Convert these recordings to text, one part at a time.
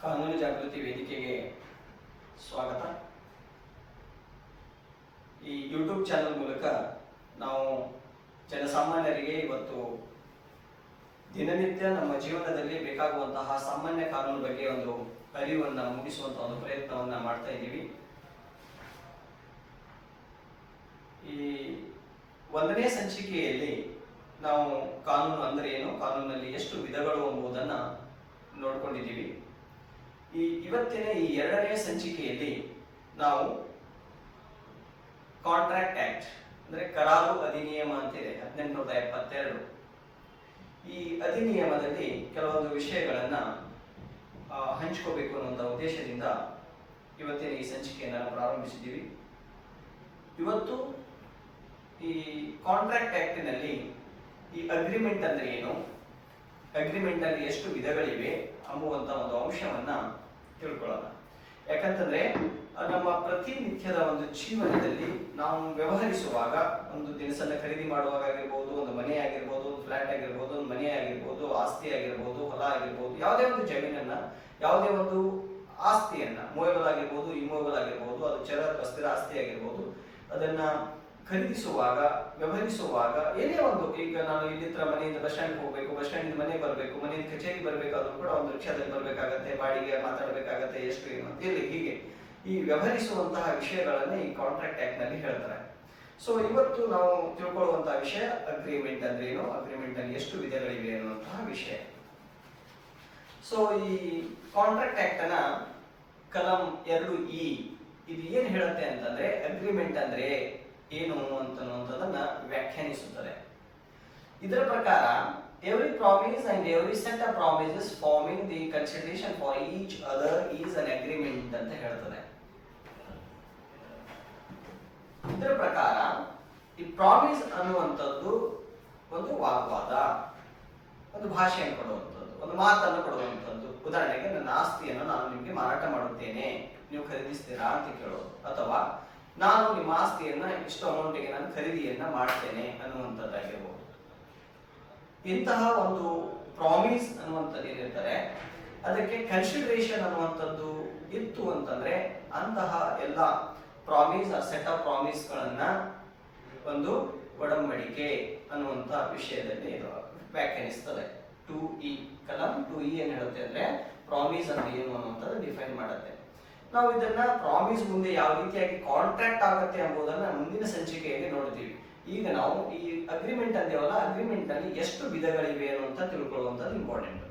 ಕಾನೂನು ಜಾಗೃತಿ ವೇದಿಕೆಗೆ ಸ್ವಾಗತ. ಈ ಯೂಟ್ಯೂಬ್ ಚಾನಲ್ ಮೂಲಕ ನಾವು ಜನಸಾಮಾನ್ಯರಿಗೆ ಇವತ್ತು ದಿನನಿತ್ಯ ನಮ್ಮ ಜೀವನದಲ್ಲಿ ಬೇಕಾಗುವಂತಹ ಸಾಮಾನ್ಯ ಕಾನೂನು ಬಗ್ಗೆ ಒಂದು ಅರಿವನ್ನು ಮೂಡಿಸುವಂತಹ ಒಂದು ಪ್ರಯತ್ನವನ್ನು ಮಾಡ್ತಾ ಇದ್ದೀವಿ. ಈ 1ನೇ ಸಂಚಿಕೆಯಲ್ಲಿ ನಾವು ಕಾನೂನು ಅಂದರೆ ಏನು, ಕಾನೂನಲ್ಲಿ ಎಷ್ಟು ವಿಧಗಳು ಎಂಬುದನ್ನು ನೋಡ್ಕೊಂಡಿದ್ದೀವಿ. ಇವತ್ತಿನ ಈ 2ನೇ ಸಂಚಿಕೆಯಲ್ಲಿ ನಾವು ಕಾಂಟ್ರಾಕ್ಟ್ ಆಕ್ಟ್ ಅಂದ್ರೆ ಕರಾರು ಅಧಿನಿಯಮ ಅಂತಿದೆ 1872. ಈ ಅಧಿನಿಯಮದಲ್ಲಿ ಕೆಲವೊಂದು ವಿಷಯಗಳನ್ನ ಹಂಚ್ಕೋಬೇಕು ಅನ್ನುವಂಥ ಉದ್ದೇಶದಿಂದ ಇವತ್ತಿನ ಈ ಸಂಚಿಕೆಯನ್ನು ಪ್ರಾರಂಭಿಸಿದ್ದೀವಿ. ಇವತ್ತು ಈ ಕಾಂಟ್ರಾಕ್ಟ್ ಆಕ್ಟಿನಲ್ಲಿ ಈ ಅಗ್ರಿಮೆಂಟ್ ಅಂದ್ರೆ ಏನು, ಅಗ್ರಿಮೆಂಟ್ ಅಲ್ಲಿ ಎಷ್ಟು ವಿಧಗಳಿವೆ ಎಂಬುವಂತ ಒಂದು ಅಂಶವನ್ನ ತಿಳ್ಕೊಳ್ಳೋಣ. ಯಾಕಂತಂದ್ರೆ ನಮ್ಮ ಪ್ರತಿನಿತ್ಯದ ಒಂದು ಜೀವನದಲ್ಲಿ ನಾವು ವ್ಯವಹರಿಸುವಾಗ, ಒಂದು ದಿನಸನ್ನ ಖರೀದಿ ಮಾಡುವಾಗ ಆಗಿರ್ಬೋದು, ಒಂದು ಮನೆ ಆಗಿರ್ಬೋದು, ಒಂದು ಫ್ಲಾಟ್ ಆಗಿರ್ಬೋದು, ಒಂದು ಮನೆ ಆಗಿರ್ಬೋದು, ಆಸ್ತಿ ಆಗಿರ್ಬೋದು, ಹೊಲ ಆಗಿರ್ಬೋದು, ಯಾವುದೇ ಒಂದು ಜಮೀನನ್ನ, ಯಾವುದೇ ಒಂದು ಆಸ್ತಿಯನ್ನ, ಮೂವೇಬಲ್ ಆಗಿರ್ಬೋದು, ಇಮೂವೇಬಲ್ ಆಗಿರ್ಬೋದು, ಅದು ಚರ ಅಥವಾ ಸ್ಥಿರ ಆಸ್ತಿ ಆಗಿರ್ಬೋದು, ಅದನ್ನ ಖರೀದಿಸುವಾಗ, ವ್ಯವಹರಿಸುವಾಗ ಏನೇ ಒಂದು, ಈಗ ನಾನು ಇಲ್ಲಿಂದ ಮನೆಯಿಂದ ಬಸ್ ಸ್ಟ್ಯಾಂಡ್ ಹೋಗ್ಬೇಕು, ಬಸ್ ಸ್ಟ್ಯಾಂಡ್ ಮನೆಗೆ ಬರಬೇಕು, ಮನೆಯಿಂದ ಕಚೇರಿಗೆ ಬರಬೇಕಾದ್ರೂ ಕೂಡ ಒಂದು ರಿಕ್ಷಾದಲ್ಲಿ ಬರಬೇಕಾಗತ್ತೆ, ಬಾಡಿಗೆ ಮಾತಾಡಬೇಕಾಗತ್ತೆ, ಎಷ್ಟು ಏನು ಅಂತ ಹೇಳಿ ಹೀಗೆ ಈ ವ್ಯವಹರಿಸುವಂತಹ ವಿಷಯಗಳನ್ನ ಈ ಕಾಂಟ್ರಾಕ್ಟ್ ಆಕ್ಟ್ ನಲ್ಲಿ ಹೇಳ್ತಾರೆ. ಸೊ ಇವತ್ತು ನಾವು ತಿಳ್ಕೊಳ್ಳುವಂತಹ ವಿಷಯ ಅಗ್ರಿಮೆಂಟ್ ಅಂದ್ರೆ ಏನು, ಅಗ್ರಿಮೆಂಟ್ ನಲ್ಲಿ ಎಷ್ಟು ವಿಧಗಳಿವೆ ಅನ್ನುವಂತಹ ವಿಷಯ. ಸೊ ಈ ಕಾಂಟ್ರಾಕ್ಟ್ ಆಕ್ಟ್ ನ ಕಲಂ 2E ಇದು ಏನ್ ಹೇಳುತ್ತೆ ಅಂತಂದ್ರೆ ಅಗ್ರಿಮೆಂಟ್ ಅಂದ್ರೆ ಏನು ಅಂತನ್ನುವಂಥದ್ದನ್ನ ವ್ಯಾಖ್ಯಾನಿಸುತ್ತದೆ. ಇದರ ಪ್ರಕಾರ every promise and every set of promises forming the consideration for each other is an agreement ಅಂತ ಹೇಳ್ತದೆ. ಇದರ ಪ್ರಕಾರ ಈ ಪ್ರಾಮಿಸ್ ಅನ್ನುವಂಥದ್ದು ಒಂದು ವಾಗ್ವಾದ, ಒಂದು ಭಾಷೆಯನ್ನು ಕೊಡುವಂಥದ್ದು, ಒಂದು ಮಾತನ್ನು ಕೊಡುವಂಥದ್ದು. ಉದಾಹರಣೆಗೆ ನನ್ನ ಆಸ್ತಿಯನ್ನು ನಾನು ನಿಮಗೆ ಮಾರಾಟ ಮಾಡುತ್ತೇನೆ, ನೀವು ಖರೀದಿಸ್ತೀರಾ ಅಂತ ಕೇಳೋದು, ಅಥವಾ ನಾನು ನಿಮ್ಮ ಆಸ್ತಿಯನ್ನ ಇಷ್ಟು ಅಮೌಂಟಿಗೆ ನಾನು ಖರೀದಿಯನ್ನ ಮಾಡ್ತೇನೆ ಅನ್ನುವಂಥದ್ದಾಗಿರ್ಬೋದು. ಇಂತಹ ಒಂದು ಪ್ರಾಮಿಸ್ ಅನ್ನುವಂಥದ್ದು ಏನಿರ್ತಾರೆ ಅದಕ್ಕೆ ಕನ್ಸಿಡರೇಷನ್ ಅನ್ನುವಂಥದ್ದು ಇತ್ತು ಅಂತಂದ್ರೆ ಅಂತಹ ಎಲ್ಲ ಪ್ರಾಮಿಸ್ ಸೆಟ್ ಆಫ್ ಪ್ರಾಮಿಸ್ ಗಳನ್ನ ಒಂದು ಒಡಂಬಡಿಕೆ ಅನ್ನುವಂಥ ವಿಷಯದಲ್ಲಿ ವ್ಯಾಖ್ಯಾನಿಸ್ತದೆ. 2E ಕಲಂ 2E ಏನ್ ಹೇಳುತ್ತೆ ಅಂದ್ರೆ ಪ್ರಾಮಿಸ್ ಅಂದ್ರೆ ಏನು ಅನ್ನುವಂಥದ್ದು ಡಿಫೈನ್ ಮಾಡುತ್ತೆ. ನಾವು ಇದನ್ನ ಪ್ರಾಮಿಸ್ ಮುಂದೆ ಯಾವ ರೀತಿಯಾಗಿ ಕಾಂಟ್ರಾಕ್ಟ್ ಆಗುತ್ತೆ ಎಂಬುದನ್ನ ಮುಂದಿನ ಸಂಚಿಕೆಯಲ್ಲಿ ನೋಡ್ತೀವಿ. ಈಗ ನಾವು ಈ ಅಗ್ರಿಮೆಂಟ್ ಅಂದೇವಲ್ಲ, ಅಗ್ರಿಮೆಂಟ್ ನಲ್ಲಿ ಎಷ್ಟು ವಿಧಗಳಿವೆ ಅನ್ನುವಂತ ತಿಳ್ಕೊಳ್ಳುವಂಥದ್ದು ಇಂಪಾರ್ಟೆಂಟ್.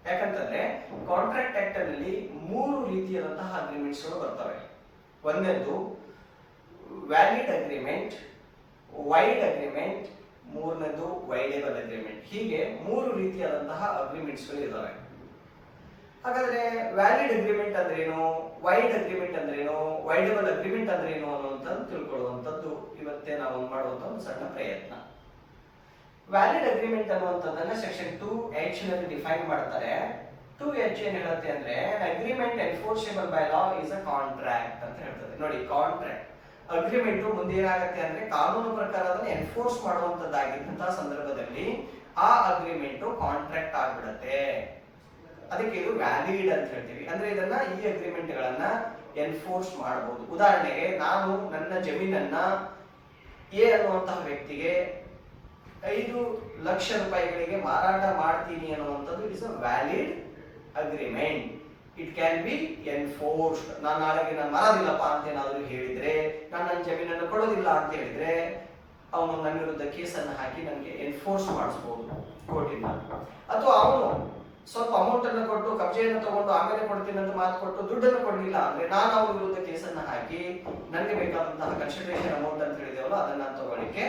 ಯಾಕಂತಂದ್ರೆ ಕಾಂಟ್ರಾಕ್ಟ್ ಆಕ್ಟ್ ನಲ್ಲಿ 3 ರೀತಿಯಾದಂತಹ ಅಗ್ರಿಮೆಂಟ್ಸ್ ಗಳು ಬರ್ತವೆ. ಒಂದನೇದು ವ್ಯಾಲಿಡ್ ಅಗ್ರಿಮೆಂಟ್, ವೈಡ್ ಅಗ್ರಿಮೆಂಟ್, ಮೂರನೇದು ವೈಡೇಬಲ್ ಅಗ್ರಿಮೆಂಟ್. ಹೀಗೆ 3 ರೀತಿಯಾದಂತಹ ಅಗ್ರಿಮೆಂಟ್ಸ್ ಗಳು ಇದಾವೆ. ಹಾಗಾದ್ರೆ ವ್ಯಾಲಿಡ್ ಅಗ್ರಿಮೆಂಟ್ ಅಂದ್ರೇನು, ವೈಡ್ ಅಗ್ರಿಮೆಂಟ್ ಅಂದ್ರೇನು, ವೈಡೇಬಲ್ ಅಗ್ರಿಮೆಂಟ್ ಅಂದ್ರೇನು ಅನ್ನುವಂಥದ್ದು ತಿಳ್ಕೊಳ್ಳುವಂಥದ್ದು ಇವತ್ತೇ ನಾವು ಮಾಡುವಂತ ಒಂದು ಸಣ್ಣ ಪ್ರಯತ್ನ. ವ್ಯಾಲಿಡ್ ಅಗ್ರಿಮೆಂಟ್ ಅನ್ನುವಂಥದ್ದನ್ನ ಸೆಕ್ಷನ್ 2H ನಲ್ಲಿ ಡಿಫೈನ್ ಮಾಡ್ತಾರೆ. 2H ಏನ್ ಹೇಳುತ್ತೆ ಅಂದ್ರೆ agreement enforceable by law is a contract ಅಂತ ಹೇಳ್ತದೆ. ನೋಡಿ, ಕಾಂಟ್ರಾಕ್ಟ್ ಅಗ್ರಿಮೆಂಟ್ ಮುಂದೆ ಏನಾಗುತ್ತೆ ಅಂದ್ರೆ ಕಾನೂನು ಪ್ರಕಾರ ಅದನ್ನ ಎನ್ಫೋರ್ಸ್ ಮಾಡುವಂತದ್ದಾಗಿದ್ದಂತಹ ಸಂದರ್ಭದಲ್ಲಿ ಆ ಅಗ್ರಿಮೆಂಟ್ ಕಾಂಟ್ರಾಕ್ಟ್ ಆಗ್ಬಿಡತ್ತೆ. ಅದಕ್ಕೆ ಇದು ವ್ಯಾಲಿಡ್ ಅಂತ ಹೇಳ್ತೀವಿ. ಅಂದ್ರೆ ಇದನ್ನ ಈ ಅಗ್ರಿಮೆಂಟ್ ಗಳನ್ನ ಎನ್ಫೋರ್ಸ್ ಮಾಡಬಹುದು. ಉದಾಹರಣೆಗೆ ನಾನು ನನ್ನ ಜಮೀನನ್ನ ಎ ಅನ್ನುವಂತಹ ವ್ಯಕ್ತಿಗೆ 5 ಲಕ್ಷ ರೂಪಾಯಿಗಳಿಗೆ ಮಾರಾಟ ಮಾಡ್ತೀನಿ ಅನ್ನುವಂಥದ್ದು it is a valid agreement. It can be enforced. ನಾನು ನಾಳೆಗೆ ನಾನು ಮಾರೋದಿಲ್ಲಪ್ಪ ಅಂತ ಏನಾದ್ರು ಹೇಳಿದ್ರೆ, ನಾನು ನನ್ನ ಜಮೀನನ್ನು ಕೊಡೋದಿಲ್ಲ ಅಂತ ಹೇಳಿದ್ರೆ ಅವನು ನನ್ನ ವಿರುದ್ಧ ಕೇಸನ್ನು ಹಾಕಿ ನನಗೆ ಎನ್ಫೋರ್ಸ್ ಮಾಡಿಸ್ಬೋದು ಕೋರ್ಟಿಂದ. ಅಥವಾ ಅವನು ಸ್ವಲ್ಪ ಅಮೌಂಟ್ ಅನ್ನು ಕೊಟ್ಟು ಕಬ್ಜೆಯನ್ನು ತಗೊಂಡು ಆಮೇಲೆ ಕೊಡ್ತೀನಿ ಅಂತ ಮಾತು ಕೊಟ್ಟು ದುಡ್ಡನ್ನು ಕೊಡಲಿಲ್ಲ ಅಂದ್ರೆ ನಾನು ಅವನ ವಿರುದ್ಧ ಕೇಸನ್ನ ಹಾಕಿ ನನಗೆ ಬೇಕಾದಂತಹ ಕನ್ಸಿಡರೇಷನ್ ಅಮೌಂಟ್ ಅಂತ ಹೇಳಿದೇವಲ್ಲ ಅದನ್ನ ತಗೊಳ್ಳಿಕ್ಕೆ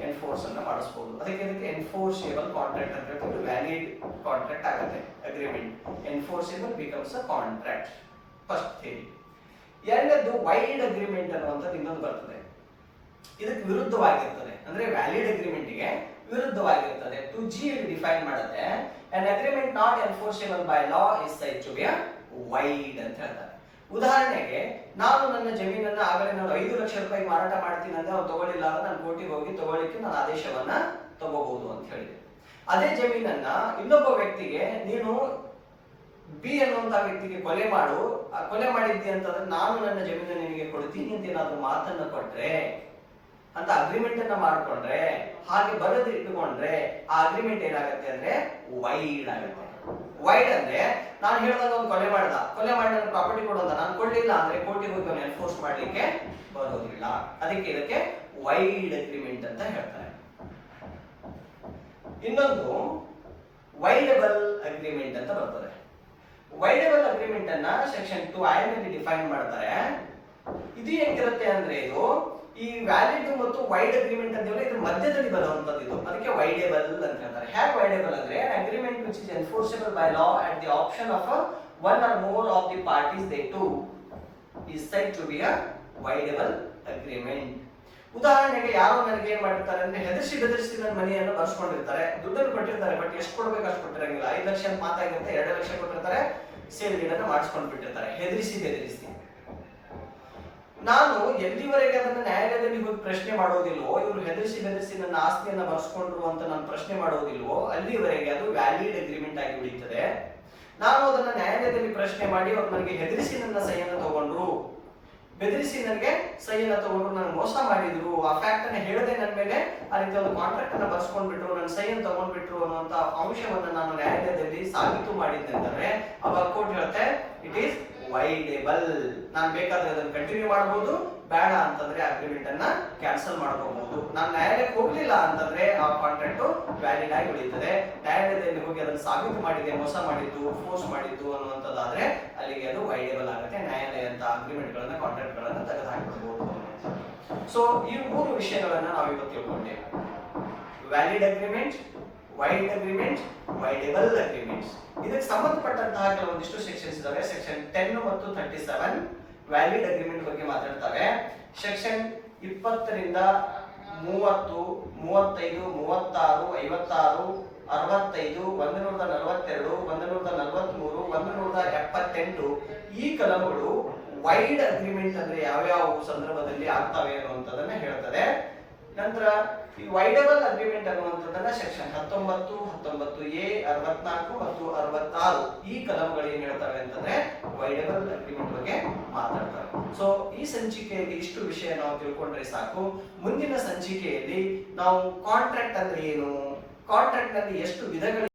ಎನ್ಫೋರ್ಸ್ ಅನ್ನ ಮಾಡಿಸಬಹುದು. ಅದಕ್ಕೆ ಎನ್ಫೋರ್ಸೇಬಲ್ ಕಾಂಟ್ರಾಕ್ಟ್ ಅಂತ ಹೇಳ್ಬಿಟ್ಟು ವ್ಯಾಲಿಡ್ ಕಾಂಟ್ರಾಕ್ಟ್ ಆಗುತ್ತೆ agreement. Enforceable becomes a contract. First theory. ಎರಡನೇದು ವೈಡ್ ಅಗ್ರಿಮೆಂಟ್ ಅನ್ನುವಂಥದ್ದು ಇನ್ನೊಂದು ಬರ್ತದೆ. ಇದಕ್ಕೆ ವಿರುದ್ಧವಾಗಿರ್ತದೆ, ಅಂದ್ರೆ ವ್ಯಾಲಿಡ್ ಅಗ್ರಿಮೆಂಟ್ಗೆ ವಿರುದ್ಧವಾಗಿರ್ತದೆ. 2G ಡಿಫೈನ್ ಮಾಡುತ್ತೆ an agreement not enforceable by law is said to be a wide ಅಂತ ಹೇಳ್ತಾರೆ. ಉದಾಹರಣೆಗೆ ನಾನು ನನ್ನ ಜಮೀನನ್ನ ಆಗಲೇ ನಾನು 5 ಲಕ್ಷ ರೂಪಾಯಿ ಮಾರಾಟ ಮಾಡ್ತೀನಿ ಅಂದ್ರೆ ಅವ್ನು ತಗೊಳ್ಳಿಲ್ಲ ಅಂದ್ರೆ ನಾನು ಕೋರ್ಟಿಗೆ ಹೋಗಿ ತಗೊಳ್ಳಿಕ್ಕೆ ನಾನು ಆದೇಶವನ್ನ ತಗೋಬಹುದು ಅಂತ ಹೇಳಿದೆ. ಅದೇ ಜಮೀನನ್ನ ಇನ್ನೊಬ್ಬ ವ್ಯಕ್ತಿಗೆ ನೀನು ಬಿ ಅನ್ನುವಂತ ವ್ಯಕ್ತಿಗೆ ಕೊಲೆ ಮಾಡು, ಆ ಕೊಲೆ ಮಾಡಿದ್ದಿ ಅಂತಂದ್ರೆ ನಾನು ನನ್ನ ಜಮೀನು ನಿನಗೆ ಕೊಡ್ತೀನಿ ಅಂತ ಏನಾದ್ರು ಮಾತನ್ನ ಕೊಟ್ರೆ ಅಂತ ಅಗ್ರಿಮೆಂಟ್ ಅನ್ನ ಮಾಡ್ಕೊಂಡ್ರೆ, ಹಾಗೆ ಬರೆದು ಇಟ್ಟುಕೊಂಡ್ರೆ ಆ ಅಗ್ರಿಮೆಂಟ್ ಏನಾಗುತ್ತೆ ಅಂದ್ರೆ ವೈಡ್ ಆಗುತ್ತೆ. ವೈಡ್ ಅಂದ್ರೆ ನಾನು ಹೇಳಿದಾಗ ಒಂದು ಕೊಲೆ ಮಾಡಿ ಪ್ರಾಪರ್ಟಿ ಕೊಡು ಅಂತ ನಾನು ಕೊಡ್ಲಿಲ್ಲ ಅಂದ್ರೆ ಕೋರ್ಟಿಗೆ ಹೋಗಿ ಅವನು ಎನ್ಫೋರ್ಸ್ ಮಾಡ್ಲಿಕ್ಕೆ ಬರೋದಿಲ್ಲ. ಅದಕ್ಕೆ ಇದಕ್ಕೆ ವೈಡ್ ಅಗ್ರಿಮೆಂಟ್ ಅಂತ ಹೇಳ್ತಾರೆ. ಇನ್ನೊಂದು ವೈಡಬಲ್ ಅಗ್ರಿಮೆಂಟ್ ಅಂತ ಬರ್ತದೆ. ವೈಡಬಲ್ ಅಗ್ರಿಮೆಂಟ್ ಅನ್ನ ಸೆಕ್ಷನ್ 2I ನಲ್ಲಿ ಡಿಫೈನ್ ಮಾಡ್ತಾರೆ. ಇದು ಹೆಂಗಿರುತ್ತೆ ಅಂದ್ರೆ ಇದು ಈ ವ್ಯಾಲಿಡ್ ಮತ್ತು ವೈಡ್ ಅಗ್ರಿಮೆಂಟ್ ಅಂತ ಇದ್ರ ಮಧ್ಯದಲ್ಲಿ ಬರುವಂತದ್ದು ಇದು. ಅದಕ್ಕೆ ವೈಡೇಬಲ್ ಅಂತ ಹೇಳ್ತಾರೆ. ಹೇಗೆ ವೈಡೇಬಲ್ ಅಂದ್ರೆ agreement which is enforceable by law at the option of one or more of the parties they to is said to be a voidable agreement. ಉದಾಹರಣೆಗೆ ಯಾರೋ ನನಗೆ ಏನ್ ಮಾಡಿರ್ತಾರೆ ಅಂದ್ರೆ ಹೆದರ್ಸಿ ನನ್ನ ಮನೆಯನ್ನು ಬರ್ಸ್ಕೊಂಡಿರ್ತಾರೆ, ದುಡ್ಡನ್ನು ಕೊಟ್ಟಿರ್ತಾರೆ, ಬಟ್ ಎಷ್ಟು ಕೊಡ್ಬೇಕು ಅಷ್ಟು ಕೊಟ್ಟಿರಂಗಿಲ್ಲ. 5 ಲಕ್ಷ ಅಂತ ಮಾತಾಗಿರುತ್ತೆ, 2 ಲಕ್ಷ ಕೊಟ್ಟಿರ್ತಾರೆ, ಸೇಲ್ ಡೀಡ್ ಅನ್ನು ಮಾಡಿಸ್ಕೊಂಡು ಬಿಟ್ಟಿರ್ತಾರೆ ಹೆದರಿಸಿ. ನಾನು ಎಲ್ಲಿವರೆಗೆ ಅದನ್ನ ನ್ಯಾಯಾಲಯದಲ್ಲಿ ಹೋಗಿ ಪ್ರಶ್ನೆ ಮಾಡೋದಿಲ್ವೋ, ಇವರು ಹೆದರಿಸಿ ನನ್ನ ಆಸ್ತಿಯನ್ನ ಬರ್ಸ್ಕೊಂಡ್ರು ಅಂತ ನಾನು ಪ್ರಶ್ನೆ ಮಾಡೋದಿಲ್ವೋ, ಅಲ್ಲಿವರೆಗೆ ಅದು ವ್ಯಾಲಿಡ್ ಅಗ್ರಿಮೆಂಟ್ ಆಗಿ ಉಳಿಯುತ್ತದೆ. ನಾನು ಅದನ್ನ ನ್ಯಾಯಾಲಯದಲ್ಲಿ ಪ್ರಶ್ನೆ ಮಾಡಿ ಅವ್ರು ನನಗೆ ಹೆದರಿಸಿ ನನ್ನ ಸಹಿಯನ್ನು ತಗೊಂಡ್ರು, ಬೆದರಿಸಿ ನನಗೆ ಸಹಿಯನ್ನು ತಗೊಂಡ್ರು, ನಾನು ಮೋಸ ಮಾಡಿದ್ರು, ಆ ಫ್ಯಾಕ್ಟ್ ಅನ್ನ ಹೇಳದೆ ನನ್ನ ಮೇಲೆ ಆ ರೀತಿ ಒಂದು ಕಾಂಟ್ರಾಕ್ಟ್ ಅನ್ನ ಬರ್ಸ್ಕೊಂಡ್ಬಿಟ್ರು, ನನ್ನ ಸಹಿಯನ್ನು ತಗೊಂಡ್ಬಿಟ್ರು ಅನ್ನುವಂತ ಅಂಶವನ್ನ ನಾನು ನ್ಯಾಯಾಲಯದಲ್ಲಿ ಸಾಬೀತು ಮಾಡಿದ್ದಂದ್ರೆ ಅವಾಗ ಕೋರ್ಟ್ ಹೇಳುತ್ತೆ ಇಟ್ ಈಸ್ ವೈಡೇಬಲ್. ನಾನು ಬೇಕಾದ್ರೆ ಅದನ್ನು ಕಂಟಿನ್ಯೂ ಮಾಡಬಹುದು, ಬೇಡ ಅಂತಂದ್ರೆ ಅಗ್ರಿಮೆಂಟ್ ಅನ್ನ ಕ್ಯಾನ್ಸಲ್ ಮಾಡ್ಕೋಬಹುದು. ನಾನು ನ್ಯಾಯಾಲಯಕ್ಕೆ ಹೋಗ್ಲಿಲ್ಲ ಅಂತಂದ್ರೆ ಆ ಕಾಂಟ್ರಾಕ್ಟ್ ವ್ಯಾಲಿಡ್ ಆಗಿ ಉಳಿಯುತ್ತದೆ. ನ್ಯಾಯಾಲಯದಲ್ಲಿ ಹೋಗಿ ಅದನ್ನು ಸಾಬೀತು ಮಾಡಿದೆ, ಮೋಸ ಮಾಡಿದ್ದು, ಫೋರ್ಸ್ ಮಾಡಿದ್ದು ಅನ್ನುವಂಥದ್ದಾದ್ರೆ ಅಲ್ಲಿಗೆ ಅದು ವೈಡೇಬಲ್ ಆಗುತ್ತೆ. ನ್ಯಾಯಾಲಯ ಅಂತ ಅಗ್ರಿಮೆಂಟ್ ಗಳನ್ನ ಕಾಂಟ್ರಾಕ್ಟ್ ಗಳನ್ನ ತೆಗೆದು ಹಾಕಬಹುದು. ಸೊ ಈ 3 ವಿಷಯಗಳನ್ನ ನಾವು ಇವತ್ತು ತಿಳ್ಕೊಂಡೇವೆ. Valid agreement, void agreement, voidable agreements. ಇದಕ್ಕೆ ಸಂಬಂಧಪಟ್ಟಂತಹ ಕೆಲವೊಂದಿಷ್ಟು ಸೆಕ್ಷನ್ಸ್ ಇದಾವೆ. ಸೆಕ್ಷನ್ 10 ಮತ್ತು 37 ವ್ಯಾಲಿಡ್ ಅಗ್ರಿಮೆಂಟ್ ಬಗ್ಗೆ ಮಾತಾಡ್ತವೆ. ಸೆಕ್ಷನ್ 20 ರಿಂದ 30, 35, 36, 56, 65, 142, 143, 178 ಈ ಕಲಂಗಳು ವೈಡ್ ಅಗ್ರಿಮೆಂಟ್ ಅಂದ್ರೆ ಯಾವ್ಯಾವ ಸಂದರ್ಭದಲ್ಲಿ ಆಗ್ತವೆ ಅನ್ನುವಂಥದ್ದನ್ನ ಹೇಳ್ತದೆ. ನಂತರ ಈ ವೈಡಬಲ್ ಅಗ್ರಿಮೆಂಟ್ ಅನ್ನುವಂಥದ್ದನ್ನ ಸೆಕ್ಷನ್ 19, 19A, 64 ಮತ್ತು 66 ಈ ಕಲಂಗಳು ಏನ್ ಹೇಳ್ತವೆ ಅಂತಂದ್ರೆ ವೈಡಬಲ್ ಅಗ್ರಿಮೆಂಟ್ ಬಗ್ಗೆ ಮಾತಾಡ್ತವೆ. ಸೊ ಈ ಸಂಚಿಕೆಯಲ್ಲಿ ಇಷ್ಟು ವಿಷಯ ನಾವು ತಿಳ್ಕೊಂಡ್ರೆ ಸಾಕು. ಮುಂದಿನ ಸಂಚಿಕೆಯಲ್ಲಿ ನಾವು ಕಾಂಟ್ರಾಕ್ಟ್ ಅಂದ್ರೆ ಏನು, ಕಾಂಟ್ರಾಕ್ಟ್ ನಲ್ಲಿ ಎಷ್ಟು ವಿಧಗಳು